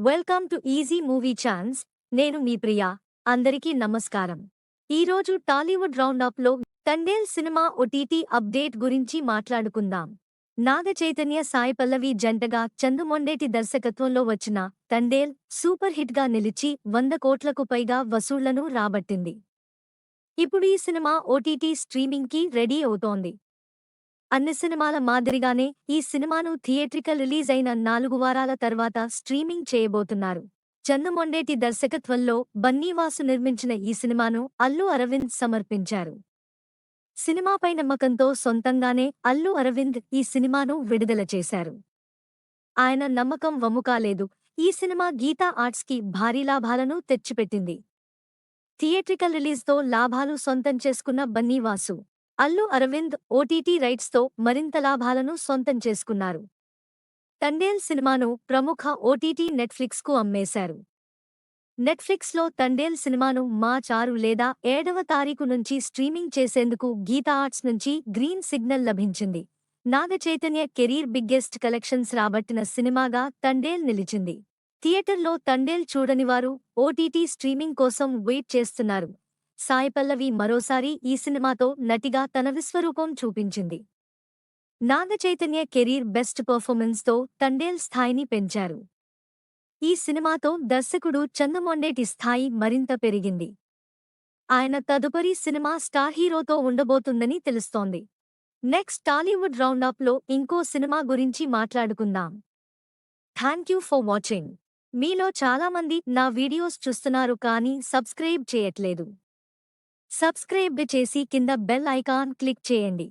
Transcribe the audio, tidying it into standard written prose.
Welcome to easy movie chance. నేను మీ ప్రియా. అందరికీ నమస్కారం. ఈరోజు టాలీవుడ్ రౌండప్లో తండేల్ సినిమా ఓటీటీ అప్డేట్ గురించి మాట్లాడుకుందాం. నాగ చైతన్య సాయి పల్లవి జంటగా చందుమొండేటి దర్శకత్వంలో వచ్చిన తండేల్ సూపర్ హిట్గా నిలిచి 100 కోట్లకు పైగా వసూళ్లను రాబట్టింది. ఇప్పుడు ఈ సినిమా ఓటీటీ స్ట్రీమింగ్కి రెడీ అవుతోంది. అన్ని సినిమాల మాదిరిగానే ఈ సినిమాను థియేట్రికల్ రిలీజ్ అయిన 4 వారాల తర్వాత స్ట్రీమింగ్ చేయబోతున్నారు. చందుమొండేటి దర్శకత్వంలో బన్నీవాసు నిర్మించిన ఈ సినిమాను అల్లు అరవింద్ సమర్పించారు. సినిమాపై నమ్మకంతో సొంతంగానే అల్లు అరవింద్ ఈ సినిమాను విడుదల చేశారు. ఆయన నమ్మకం వమ్ముకాలేదు. ఈ సినిమా గీతా ఆర్ట్స్కి భారీ లాభాలను తెచ్చిపెట్టింది. థియేట్రికల్ రిలీజ్తో లాభాలు సొంతం చేసుకున్న బన్నీవాసు, అల్లు అరవింద్ ఓటీటీ రైట్స్తో మరింత లాభాలను సొంతం చేసుకున్నారు. తండేల్ సినిమాను ప్రముఖ ఓటీటీ నెట్ఫ్లిక్స్కు అమ్మేశారు. నెట్ఫ్లిక్స్లో తండేల్ సినిమాను మార్చి 6 లేదా 7వ తారీఖు నుంచి స్ట్రీమింగ్ చేసేందుకు గీతా ఆర్ట్స్ నుంచి గ్రీన్ సిగ్నల్ లభించింది. Naga Chaitanya career biggest collections రాబట్టిన సినిమాగా తండేల్ నిలిచింది. థియేటర్లో తండేల్ చూడనివారు ఓటీటీ స్ట్రీమింగ్ కోసం వెయిట్ చేస్తున్నారు. సాయి పల్లవి మరోసారి ఈ సినిమాతో నటిగా తన విశ్వరూపం చూపించింది. నాగ చైతన్య కెరీర్ బెస్ట్ పర్ఫార్మెన్స్తో తండేల్ స్థాయిని పెంచారు. ఈ సినిమాతో దర్శకుడు చందుమొండేటి స్థాయి మరింత పెరిగింది. ఆయన తదుపరి సినిమా స్టార్ హీరోతో ఉండబోతుందని తెలుస్తోంది. నెక్స్ట్ టాలీవుడ్ రౌండప్లో ఇంకో సినిమా గురించి మాట్లాడుకుందాం. Thank you for watching. మీలో చాలామంది నా వీడియోస్ చూస్తున్నారు కానీ సబ్స్క్రైబ్ చేయట్లేదు. సబ్స్క్రైబ్ చేసి కింద బెల్ ఐకాన్ క్లిక్ చేయండి.